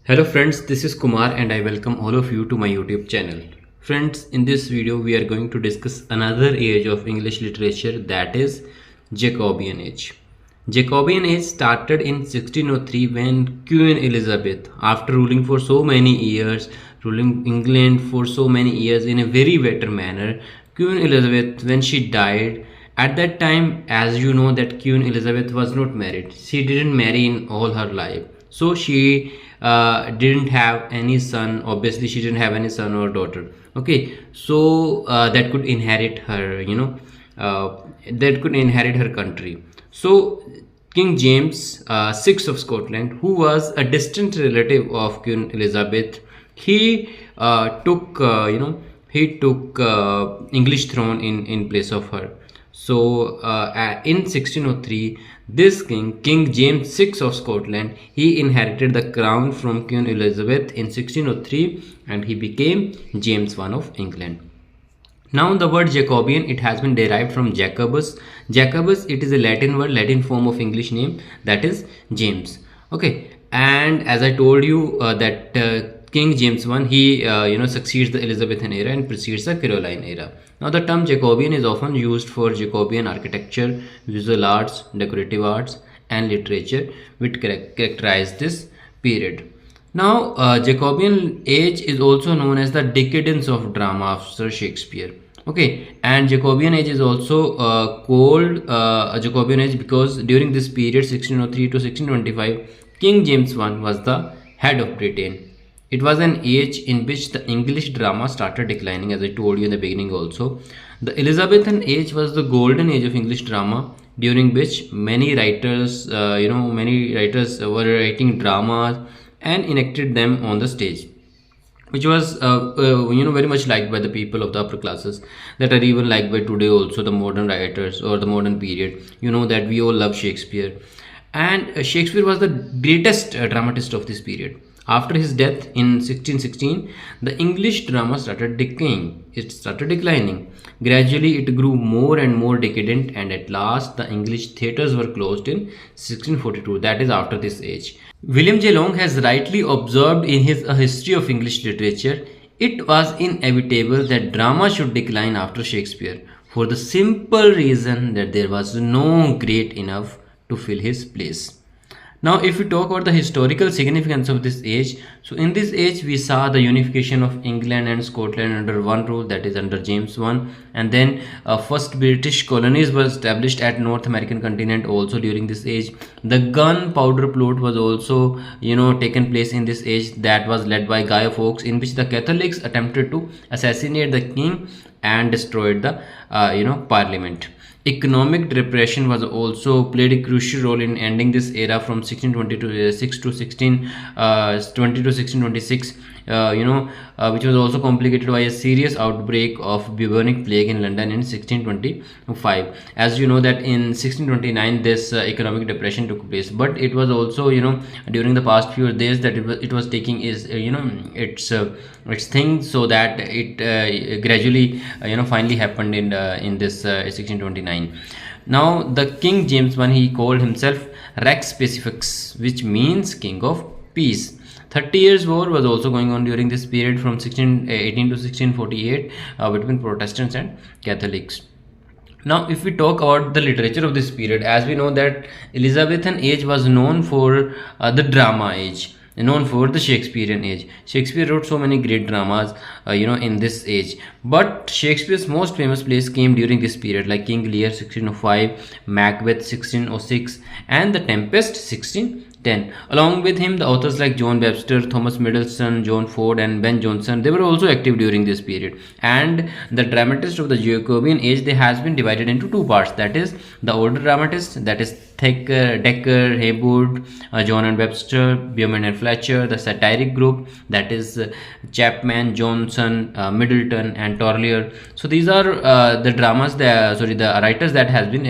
Hello friends, this is Kumar and I welcome all of you to my YouTube channel. Friends, in this video we are going to discuss another age of English literature, that is Jacobean age. Jacobean age started in 1603 when Queen Elizabeth, after ruling for so many years, ruling England for so many years in a very better manner, Queen Elizabeth, when she died, at that time, as you know, that Queen Elizabeth was not married. She didn't marry in all her life. So she didn't have any son. Obviously, she didn't have any son or daughter. Okay, so that could inherit her, that could inherit her country. So King James VI of Scotland, who was a distant relative of Queen Elizabeth, he took, he took English throne in place of her. So in 1603, this King James VI of Scotland, he inherited the crown from Queen Elizabeth in 1603 and he became James I of England. Now the word Jacobean, it has been derived from Jacobus. Jacobus, it is a Latin word, Latin form of English name, that is James. Okay, and as I told you that King James I, he succeeds the Elizabethan era and precedes the Caroline era. Now the term Jacobean is often used for Jacobean architecture, visual arts, decorative arts and literature which characterize this period. Now, Jacobean age is also known as the decadence of drama after Shakespeare. Okay, and Jacobean age is also called a Jacobean age because during this period, 1603 to 1625, King James I was the head of Britain. It was an age in which the English drama started declining, as I told you in the beginning also. The Elizabethan age was the golden age of English drama, during which many writers, many writers were writing dramas and enacted them on the stage, which was very much liked by the people of the upper classes, that are even liked by today also, the modern writers or the modern period. You know that we all love Shakespeare, and Shakespeare was the greatest dramatist of this period. After his death in 1616, the English drama started decaying. It started declining. Gradually, it grew more and more decadent, and at last, the English theatres were closed in 1642. That is after this age. William J. Long has rightly observed in his A History of English Literature, it was inevitable that drama should decline after Shakespeare, for the simple reason that there was no great enough to fill his place. Now, if we talk about the historical significance of this age, so in this age we saw the unification of England and Scotland under one rule, that is under James I, and then first British colonies were established at North American continent also during this age. The gunpowder plot was also taken place in this age, that was led by Guy of Fawkes, in which the Catholics attempted to assassinate the king and destroyed the parliament. Economic depression was also played a crucial role in ending this era from 1626 to 1620 to 1626, which was also complicated by a serious outbreak of bubonic plague in London in 1625. As you know that in 1629 this economic depression took place, but it was also during the past few days that it was taking is its thing, so that it gradually finally happened in this 1629. Now the King James I, he called himself Rex Pacificus, which means King of Peace. 30 Years War was also going on during this period from 1618 to 1648 between Protestants and Catholics. Now, if we talk about the literature of this period, as we know that Elizabethan age was known for the drama age, known for the Shakespearean age. Shakespeare wrote so many great dramas, in this age. But Shakespeare's most famous plays came during this period, like King Lear 1605, Macbeth 1606, and The Tempest 1610. Along with him, the authors like John Webster, Thomas Middleton, John Ford, and Ben Jonson, they were also active during this period. And the dramatists of the Jacobean age, they has been divided into two parts. That is the older dramatists, that is Dekker, Haywood, John and Webster, Beaumont and Fletcher. The satiric group, that is Chapman, Johnson, Middleton, and Torlier. So these are the writers that has been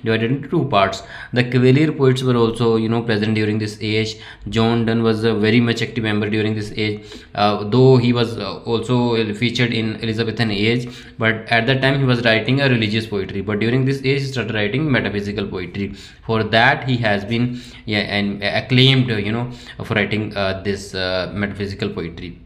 divided into two parts. The Cavalier poets were also present during this age. John Donne was a very much active member during this age, though he was also featured in Elizabethan age, but at that time he was writing a religious poetry. But during this age he started writing metaphysical poetry. For that, he has been, yeah, and acclaimed, for writing this metaphysical poetry.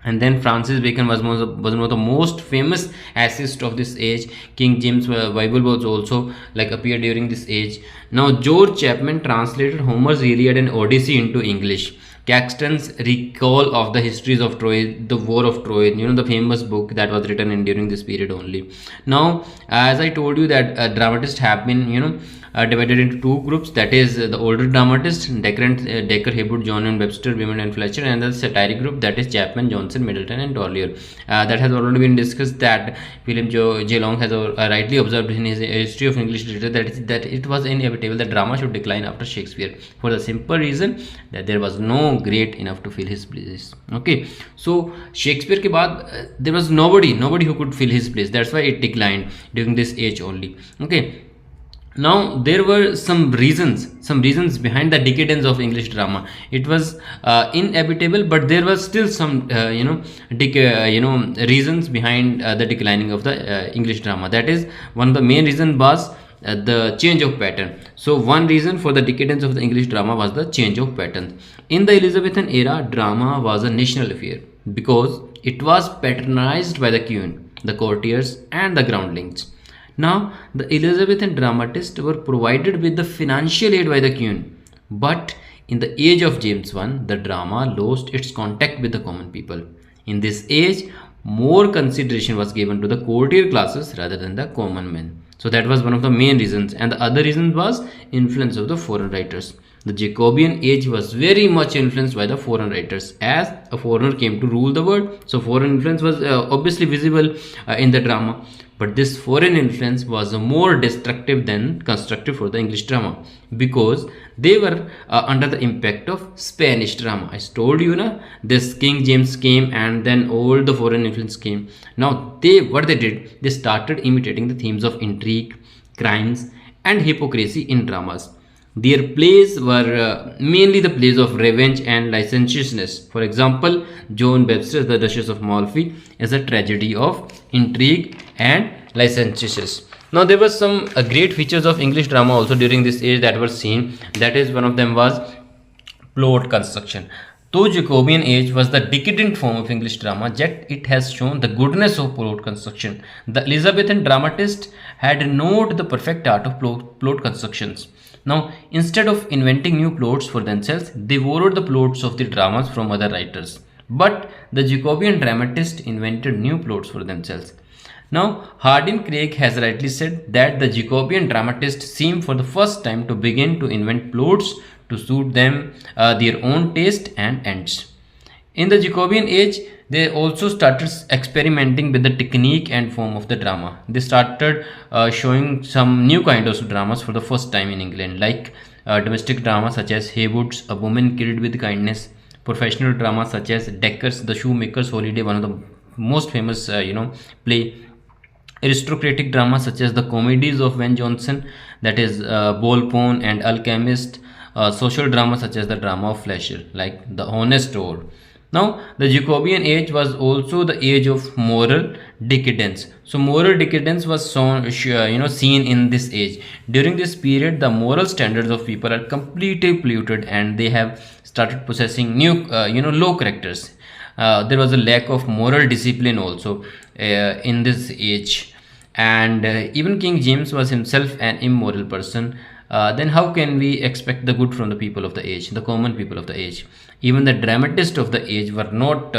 And then Francis Bacon was one of the most famous essayists of this age. King James Bible was also like appeared during this age. Now George Chapman translated Homer's Iliad and Odyssey into English. Caxton's recall of the histories of Troy, the War of Troy, the famous book that was written in during this period only. Now, as I told you that dramatists have been, divided into two groups, that is the older dramatists, Decker, Haywood, John and Webster, Beeman and Fletcher, and the satiric group, that is Chapman, Johnson, Middleton and Dollier. That has already been discussed, that William J. Long has rightly observed in his History of English Literature that it was inevitable that drama should decline after Shakespeare, for the simple reason that there was no great enough to fill his place. Okay, so Shakespeare ke baad there was nobody who could fill his place. That's why it declined during this age only. Okay, now there were some reasons behind the decadence of English drama. It was inevitable, but there was still some reasons behind the declining of the English drama. That is, one of the main reasons was the change of pattern. So one reason for the decadence of the English drama was the change of pattern. In the Elizabethan era, drama was a national affair because it was patronized by the queen, the courtiers and the groundlings. Now, the Elizabethan dramatists were provided with the financial aid by the queen, but in the age of James I, the drama lost its contact with the common people. In this age, more consideration was given to the courtier classes rather than the common men. So that was one of the main reasons, and the other reason was influence of the foreign writers. The Jacobean age was very much influenced by the foreign writers, as a foreigner came to rule the world. So foreign influence was obviously visible in the drama. But this foreign influence was more destructive than constructive for the English drama, because they were under the impact of Spanish drama. I told you, this King James came and then all the foreign influence came. Now what they did, they started imitating the themes of intrigue, crimes and hypocrisy in dramas. Their plays were mainly the plays of revenge and licentiousness. For example, Joan Webster's The Duchess of Malfi is a tragedy of intrigue and licentiousness. Now there were some great features of English drama also during this age that were seen. That is, one of them was plot construction. Though Jacobean age was the decadent form of English drama, yet it has shown the goodness of plot construction. The Elizabethan dramatist had known the perfect art of plot constructions. Now, instead of inventing new plots for themselves, they borrowed the plots of the dramas from other writers. But the Jacobean dramatist invented new plots for themselves. Now, Hardin Craig has rightly said that the Jacobean dramatists seem for the first time to begin to invent plots to suit them, their own taste and ends. In the Jacobean age, they also started experimenting with the technique and form of the drama. They started showing some new kinds of dramas for the first time in England, like domestic drama such as Haywood's A Woman Killed with Kindness, professional drama such as Decker's The Shoemaker's Holiday, one of the most famous play, aristocratic drama such as the comedies of Ben Jonson, that is Ball-Pone and Alchemist, social drama such as the drama of Fletcher, like The Honest Whore. Now, the Jacobean age was also the age of moral decadence. So, moral decadence was seen in this age. During this period, the moral standards of people are completely polluted, and they have started possessing new, low characters. There was a lack of moral discipline also in this age, and even King James was himself an immoral person. Then how can we expect the good from the people of the age, the common people of the age? Even the dramatists of the age were not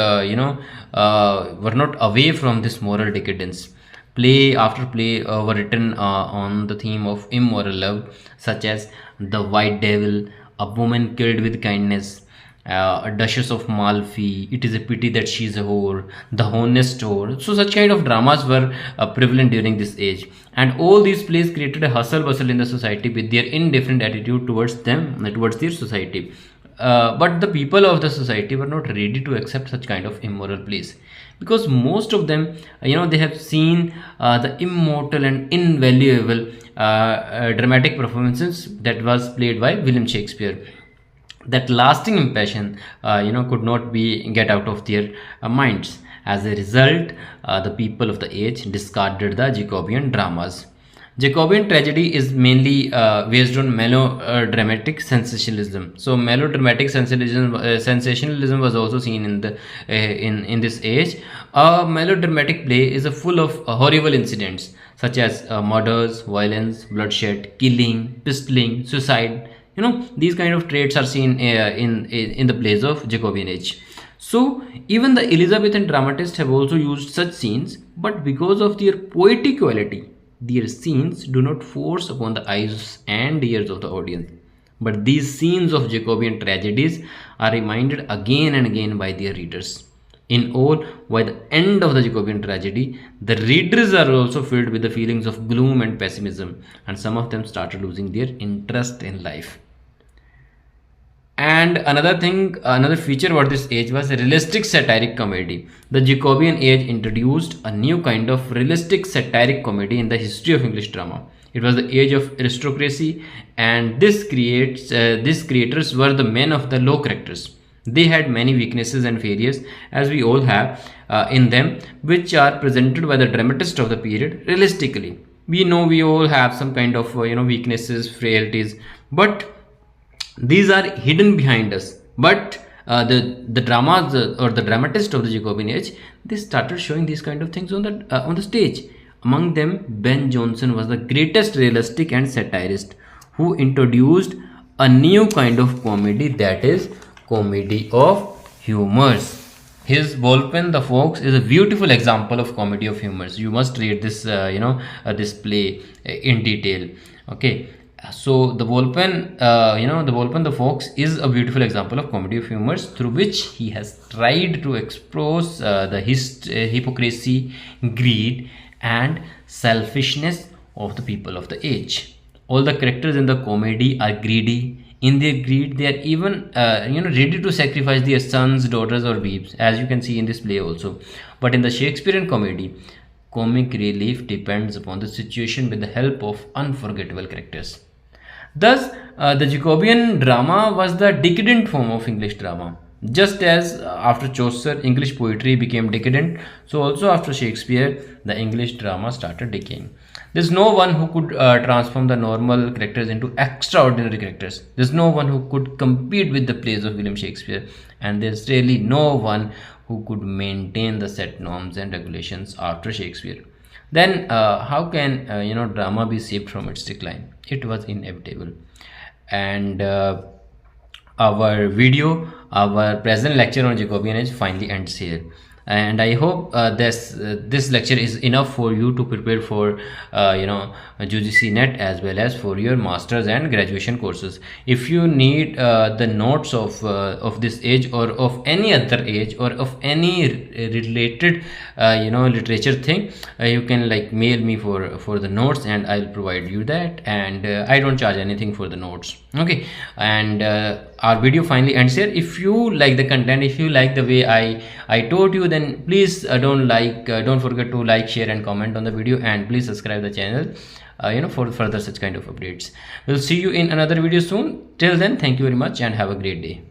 away from this moral decadence. Play after play were written on the theme of immoral love, such as The White Devil, A Woman Killed with Kindness, A Duchess of Malfi, It Is a Pity That She's a Whore, The Honest Whore. So such kind of dramas were prevalent during this age, and all these plays created a hustle bustle in the society with their indifferent attitude towards their society. But the people of the society were not ready to accept such kind of immoral plays, because most of them, they have seen the immortal and invaluable dramatic performances that was played by William Shakespeare. That lasting impression, could not be get out of their minds. As a result, the people of the age discarded the Jacobean dramas. Jacobean tragedy is mainly based on melodramatic sensationalism. So sensationalism was also seen in the in this age. A melodramatic play is a full of horrible incidents such as murders, violence, bloodshed, killing, pistoling, suicide. These kind of traits are seen in the plays of Jacobean age. So even the Elizabethan dramatists have also used such scenes, but because of their poetic quality, their scenes do not force upon the eyes and ears of the audience. But these scenes of Jacobean tragedies are reminded again and again by their readers. In all, by the end of the Jacobean tragedy, the readers are also filled with the feelings of gloom and pessimism, and some of them started losing their interest in life. And another feature about this age was realistic satiric comedy. The Jacobean age introduced a new kind of realistic satiric comedy in the history of English drama. It was the age of aristocracy, and these creators were the men of the low characters. They had many weaknesses and failures, as we all have in them, which are presented by the dramatist of the period realistically. We know we all have some kind of weaknesses, frailties, but these are hidden behind us. But the dramas or the dramatist of the Jacobean age, they started showing these kind of things on the stage. Among them, Ben Jonson was the greatest realistic and satirist who introduced a new kind of comedy, that is comedy of humors. His Ballpen the Fox is a beautiful example of comedy of humors. You must read this this play in detail. Okay, so the Ballpen the Ballpen the Fox is a beautiful example of comedy of humors through which he has tried to expose the hypocrisy, greed and selfishness of the people of the age. All the characters in the comedy are greedy. In their greed, they are even ready to sacrifice their sons, daughters or wives, as you can see in this play also. But in the Shakespearean comedy, comic relief depends upon the situation with the help of unforgettable characters. Thus, the Jacobean drama was the decadent form of English drama. Just as after Chaucer, English poetry became decadent, so also after Shakespeare, the English drama started decaying. There's no one who could transform the normal characters into extraordinary characters. There's no one who could compete with the plays of William Shakespeare, and there's really no one who could maintain the set norms and regulations after Shakespeare. Then how can drama be saved from its decline? It was inevitable. And our present lecture on Jacobean age finally ends here. And I hope this lecture is enough for you to prepare for UGC NET as well as for your masters and graduation courses. If you need the notes of this age or of any other age or of any related literature thing, you can mail me for the notes and I'll provide you that, and I don't charge anything for the notes. Okay, and our video finally ends here. If you like the content, if you like the way I taught you, then please don't forget to like, share and comment on the video, and please subscribe the channel for further such kind of updates. We'll see you in another video soon. Till then, thank you very much and have a great day.